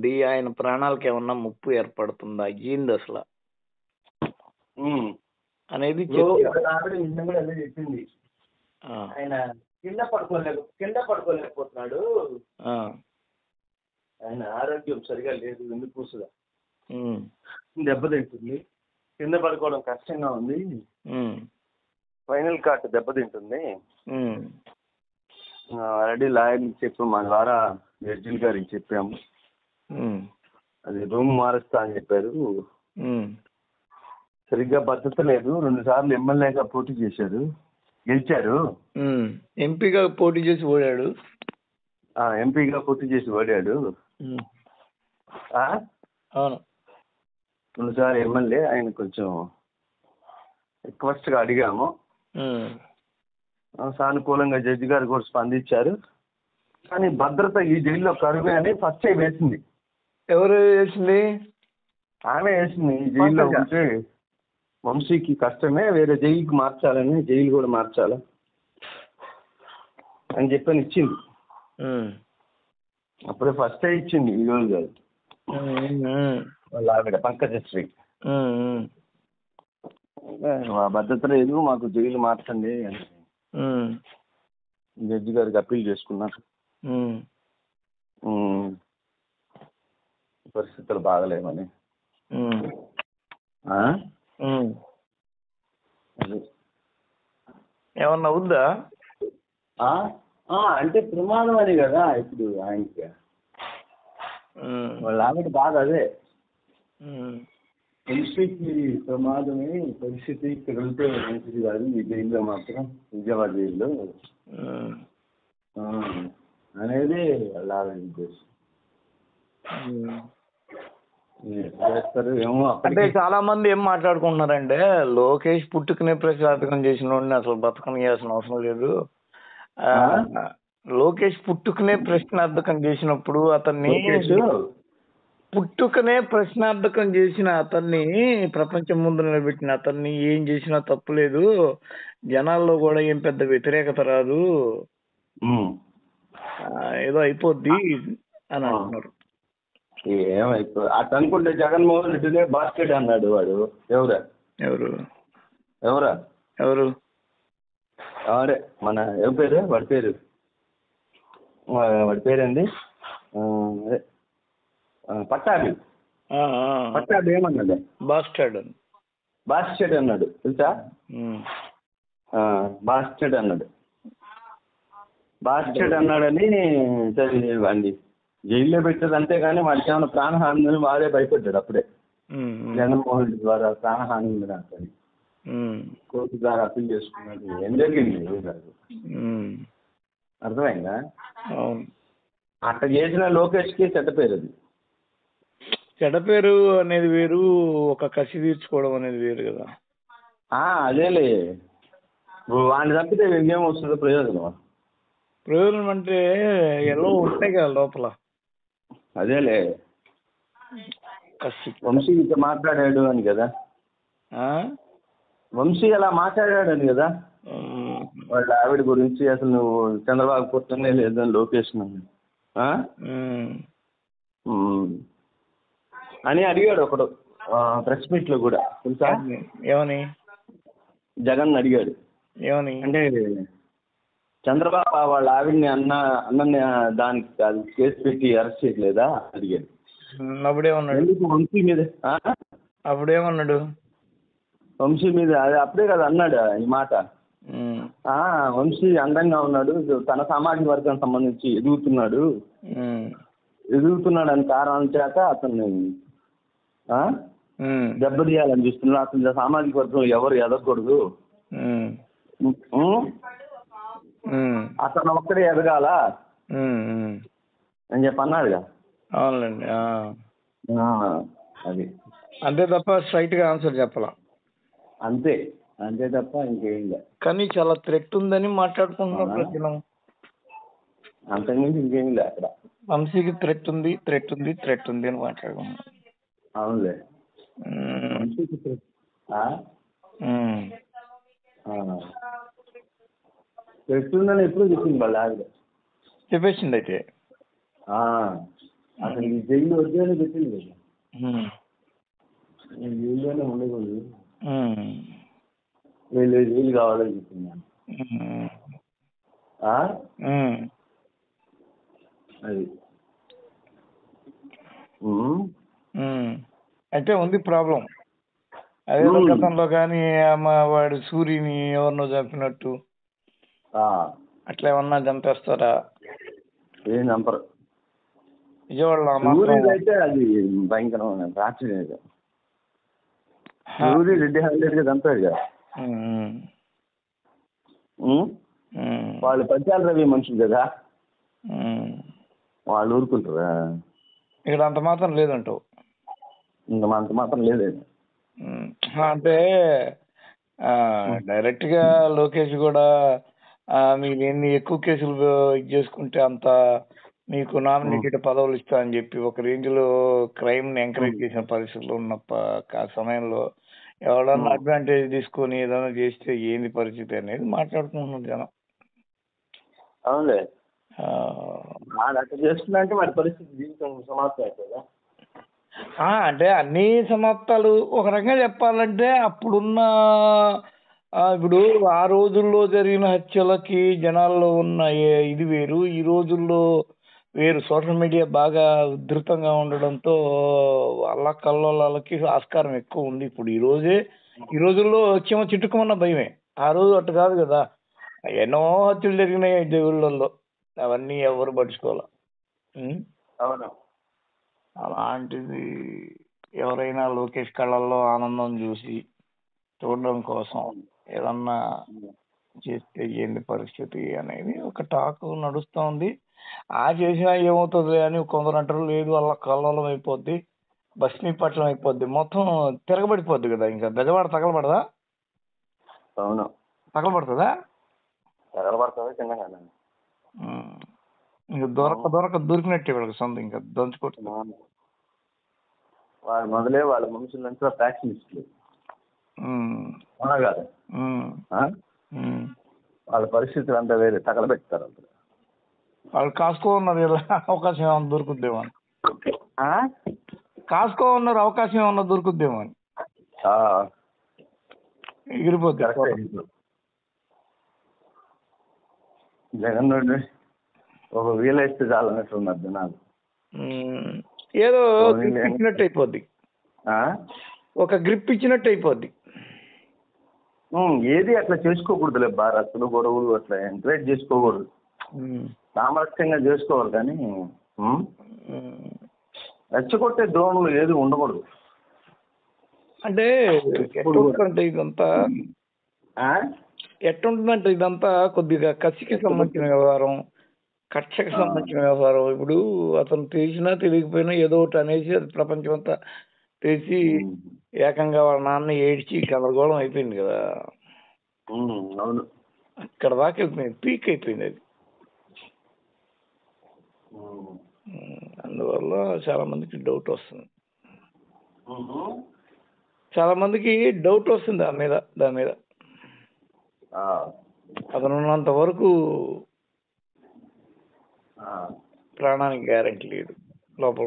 ఉంది, ఆయన ప్రాణాలకు ఏమన్నా ముప్పు ఏర్పడుతుందా, ఏంది అసలు అనేది ఆవిడ నిన్న కూడా అదే చెప్పింది. ఆయన కింద పడుకోలేకపోతున్నాడు, ఆయన ఆరోగ్యం సరిగా లేదు, వెన్నుపూసగా దెబ్బతింటుంది, కింద పడుకోవడం కష్టంగా ఉంది, ఫైనల్ కార్డ్ దెబ్బతింటుంది. ఆల్రెడీ లాయర్కి చెప్పాము, మా ద్వారా జడ్జిల్ గారికి చెప్పాము, అది రూమ్ మారుస్తా అని చెప్పారు. సరిగ్గా భద్రత లేదు. 2 సార్లు ఎమ్మెల్యేగా పోటీ చేశారు, గెలిచారు. ఎంపీగా పోటీ చేసి ఓడాడు. ఎంపీగా పోటీ చేసి ఓడాడు. అవును, 2 సార్లు ఎమ్మెల్యే. ఆయన కొంచెం రిక్వెస్ట్గా అడిగాము, సానుకూలంగా జడ్జి గారు కూడా స్పందించారు. కానీ భద్రత ఈ జైల్లో కరువే అని ఫస్ట్ టైం వేసింది. ఎవరు వేసింది? ఆమె వేసింది. ఈ జైల్లో ఉంటే వంశీకి కష్టమే, వేరే జైలుకి మార్చాలని, జైలు కూడా మార్చాలా అని చెప్పని ఇచ్చింది. అప్పుడే ఫస్ట్ టైం ఇచ్చింది ఈ రోజు గారు వాళ్ళ ఆవిడ పంకజశ్రీ. భద్రత లేదు, మాకు జైలు మార్చండి అని జడ్జి గారికి అప్పీల్ చేసుకున్నారు. పరిస్థితులు బాగలేమని. ఏమన్నా ఉందా అంటే ప్రమాదం అని కదా ఇప్పుడు ఆయనకి. వాళ్ళ ఆవిడ బాధ అదే, పరిస్థితి ప్రమాదమే, పరిస్థితి ఇక్కడ ఉంటే మంచిది కాదు, ఈ జైల్లో మాత్రం, విజయవాడ జైల్లో అనేది వాళ్ళ ఆవిడ ఉద్దేశం. చేస్తారు ఏమో. అంటే చాలా మంది ఏం మాట్లాడుకుంటున్నారంటే, లోకేష్ పుట్టుకునే ప్రశ్నార్థకం చేసిన వాడిని అసలు బతకనియాల్సిన అవసరం లేదు. లోకేష్ పుట్టుకునే ప్రశ్నార్థకం చేసినప్పుడు అతన్ని ప్రపంచం ముందు నిలబెట్టిన అతన్ని ఏం చేసినా తప్పులేదు, జనాల్లో కూడా ఏం పెద్ద వ్యతిరేకత రాదు, ఏదో అయిపోద్ది అని అంటున్నారు. ఏమైపో అట్ అనుకుంటే జగన్మోహన్ రెడ్డినే బాస్కెట్ అన్నాడు వాడు. ఎవరా అదే మన వాడి పేరేంది, అదే పట్టాభి ఏమన్నాడు? బాస్కెట్ అన్నాడు తెలుసా? బాస్కెట్ అన్నాడని వాడిని జైల్లో పెట్టారు. అంతేగాని వాడికి ఏమైనా ప్రాణహాని ఉందని వాడే భయపడ్డాడు అప్పుడే. జగన్మోహన్ రెడ్డి ద్వారా ప్రాణహాని ఉంది నాకు అని కోర్టు ద్వారా అప్పీల్ చేసుకున్నాడు. ఏం జరిగింది అర్థమైందా? అట్లా చేసిన లోకేష్కి చెడ్డ పేరు. అది చెడ్డ పేరు అనేది వేరు, ఒక కసి తీర్చుకోవడం అనేది వేరు కదా. అదేలే, వాడిని తప్పితే ఇంకేం వస్తుందో ప్రయోజనం అంటే ఎలా ఉంటాయి కదా లోపల. అదేలే, వంశీ ఇట్లా మాట్లాడాడు అని కదా, వంశీ అలా మాట్లాడాడని కదా వాళ్ళ ఆవిడ గురించి. అసలు నువ్వు చంద్రబాబు పుట్టనే లేదని లోకేష్ అని అడిగాడు ఒకడు ప్రెస్ మీట్ లో కూడా తెలుసా? ఏమని జగన్ అడిగాడు ఏమని అంటే, చంద్రబాబు వాళ్ళ ఆవిడ్ని అన్న దానికి కాదు కేసు పెట్టి అరెస్ట్ చేయలేదా అడిగాడు. అప్పుడేమన్నాడు? వంశీ మీద అదే అప్పుడే కదా అన్నాడు ఈ మాట. వంశీ అందంగా ఉన్నాడు, తన సామాజిక వర్గానికి సంబంధించి ఎదుగుతున్నాడు అని కారణం చేత అతన్ని దెబ్బతీయాలని చూస్తున్నాడు. అతని సామాజిక వర్గం ఎవరు ఎదగకూడదు, అతను ఒక్కడే ఎదగాల అని చెప్పి అన్నాడుగా. అవునండి, అది అంతే తప్ప స్ట్రైట్ గా ఆన్సర్ చెప్పాలా. అంతే తప్ప ఇంకేం లేదు. కానీ చాలా థ్రెట్ ఉందని మాట్లాడుకుంటున్నాం ప్రజలు. అంతకుమించి ఇంకేం లేదు అక్కడ. వంశీకి థ్రెట్ ఉంది అని మాట్లాడుకుంటున్నాం. అవునులే, థ్రెట్ ఉందని ఎప్పుడు చెప్పింది వాళ్ళ ఆవిడ. చెప్పేసింది అయితే. అసలు ఈ జైలు వద్దని పెట్టింది కదా, ఈ జైల్లోనే ఉండకూడదు, వీళ్ళు కావాలని చెప్తున్నాను. అది అయితే ఉంది ప్రాబ్లం. అదే గతంలో కానీ వాడు సూర్యుని ఎవరినో చంపినట్టు అట్లా ఏమన్నా చంపేస్తారా? ఏం చంపరు. విజయవాడలో అయితే అది భయంకరమైన రాత్రి సూర్య రెడ్డి హండ్రెడ్ గా చంపాడు కదా. వాళ్ళు పద్యాల రవి మనుషులు కదా, వాళ్ళు ఊరుకుంటారా? ఇక్కడ అంత మాత్రం లేదంటావు? ఇంకా అంత మాత్రం లేదు. అంటే డైరెక్ట్ గా లోకేష్ కూడా మీరు ఎన్ని ఎక్కువ కేసులు ఇది చేసుకుంటే అంత మీకు నామినేటెడ్ పదవులు ఇస్తా అని చెప్పి ఒక రేంజ్ లో క్రైమ్ ని ఎంకరేజ్ చేసిన పరిస్థితులు ఉన్న సమయంలో ఎవడన్నా అడ్వాంటేజ్ తీసుకొని ఏదైనా చేస్తే ఏంది పరిస్థితి అనేది మాట్లాడుకుంటున్నారు జనం. అవునులే, అట్లా చేస్తుందంటే వాడి పరిస్థితి జీవితం సమాప్తం అవుతుందా? అంటే అన్ని సమాప్తాలు ఒక రకంగా చెప్పాలంటే అప్పుడున్న ఇప్పుడు ఆ రోజుల్లో జరిగిన హత్యలకి జనాల్లో ఉన్న ఇది వేరు, ఈ రోజుల్లో వేరు. సోషల్ మీడియా బాగా ఉధృతంగా ఉండడంతో అల్ల కల్లోలకి ఆస్కారం ఎక్కువ ఉంది. ఇప్పుడు ఈ రోజుల్లో వచ్చేమో చిట్టుకుమన్న భయమే. ఆ రోజు అట్టు కాదు కదా, ఎన్నో హత్యలు జరిగినాయి దేవుళ్ళల్లో, అవన్నీ ఎవరు పట్టించుకోవాలి. అవును, అలాంటిది ఎవరైనా లోకేష్ కళ్ళల్లో ఆనందం చూసి చూడడం కోసం ఏదన్నా చేస్తే ఏంది పరిస్థితి అనేది ఒక టాక్ నడుస్తోంది. చేసినా ఏమవుతుంది అని కొందరు అంటారు, లేదు అలా కల్లోలం అయిపోద్ది, భస్మీపట్నం అయిపోద్ది, మొత్తం తిరగబడిపోద్ది కదా. ఇంకా బెజవాడ తగలబడదా? అవును, తగలబడుతుందా? తగలబడుతుంది చిన్నగా. ఇంకా దొరికినట్టే వీళ్ళకి సొంతం, ఇంకా దంచుకొట్టు. వాళ్ళ మొదలే వాళ్ళ మనుషులంతా ఫ్యాక్షనిస్టులు కాదు, వాళ్ళ పరిస్థితులు అంతా వేరే, తగలబెడతారు. వాళ్ళు కాసుకో ఉన్నారు, అవకాశం ఏమన్నా దొరుకుద్దేమో అని. కాసుకో ఉన్నారు, అవకాశం ఏమన్నా దొరుకుద్దేమో అని. ఎగిరిపోద్ది. జగన్ రెడ్డి ఒక వీలైతే చాలన్నట్టు ఉన్నారు జనాలు. ఏదో గ్రిప్ ఇచ్చినట్టు అయిపోద్ది, ఒక గ్రిప్ ఇచ్చినట్టు అయిపోద్ది. ఏది అట్లా చేసుకోకూడదులే భారత్లు గొడవలు అట్లా ఎంకరేజ్ చేసుకోకూడదు, సామరస్యంగా చేసుకోవాలి. కానీ రెచ్చగొట్టే ధోరణులు ఏది ఉండకూడదు. అంటే ఎట్టుంటుందంటే ఇదంతా కొద్దిగా కసికి సంబంధించిన వ్యవహారం, కక్షకి సంబంధించిన వ్యవహారం. ఇప్పుడు అతను తెలిసినా తెలియకపోయినా ఏదో ఒకటి అనేసి అది ప్రపంచం అంతా తెలిసి ఏకంగా వాళ్ళ నాన్న ఏడ్చి గందరగోళం అయిపోయింది కదా. అవును, అక్కడ దాకా వెళ్ళిపోయింది, పీక్ అయిపోయింది అది. అందువల్ల చాలా మందికి డౌట్ వస్తుంది, దాని మీద. అతను ఉన్నంత వరకు ప్రాణానికి గ్యారెంటీ లేదు, లోపల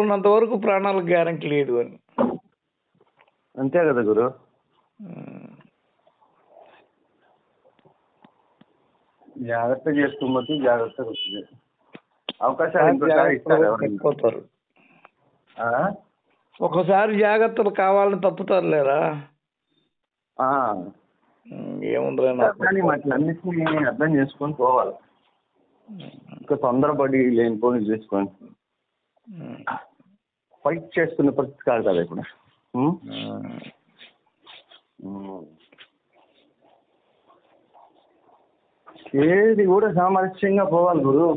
ఉన్నంత వరకు ప్రాణాలకు గ్యారెంటీ లేదు అని. అంతే కదా గురు. జాగ్రత్త చేసుకోవచ్చు, జాగ్రత్తగా వస్తుంది అవకాశాలు. ఒకసారి జాగ్రత్తలు కావాలని తప్పుతారు లేరా? ఏముంది, వాటిని అన్నిటినీ అర్థం చేసుకొని పోవాలి. ఇంకా తొందరపడి లేనిపోని చేసుకొని ఫైట్ చేసుకునే పరిస్థితి కాదు కదా ఇప్పుడు. ఏది కూడా సామరస్యంగా పోవాలి గురు.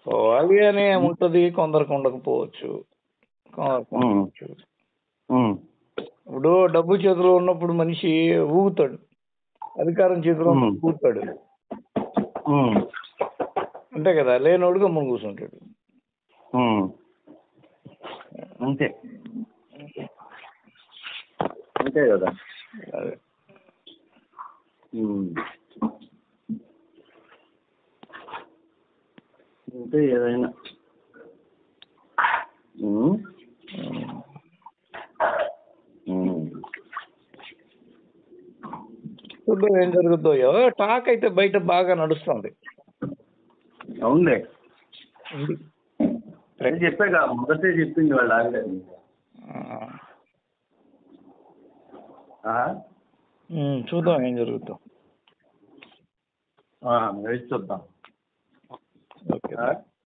పోవాలి అని ఏముంటది, కొందరికి ఉండకపోవచ్చు. ఇప్పుడు డబ్బు చేతిలో ఉన్నప్పుడు మనిషి ఊగుతాడు, అధికారం చేతిలో ఊగుతాడు అంతే కదా. లేనోడు గమ్మున కూర్చుంటాడు. అంతే అంతే కదా. అదే అంటే ఏదైనా చూద్దాం ఏం జరుగుతుందో. టాక్ అయితే బయట బాగా నడుస్తుంది. అవునులే చెప్పాక మొదటే చెప్పింది వాళ్ళు ఆగలేదు. చూద్దాం ఏం జరుగుతుందో. చూద్దాం. ఓకే.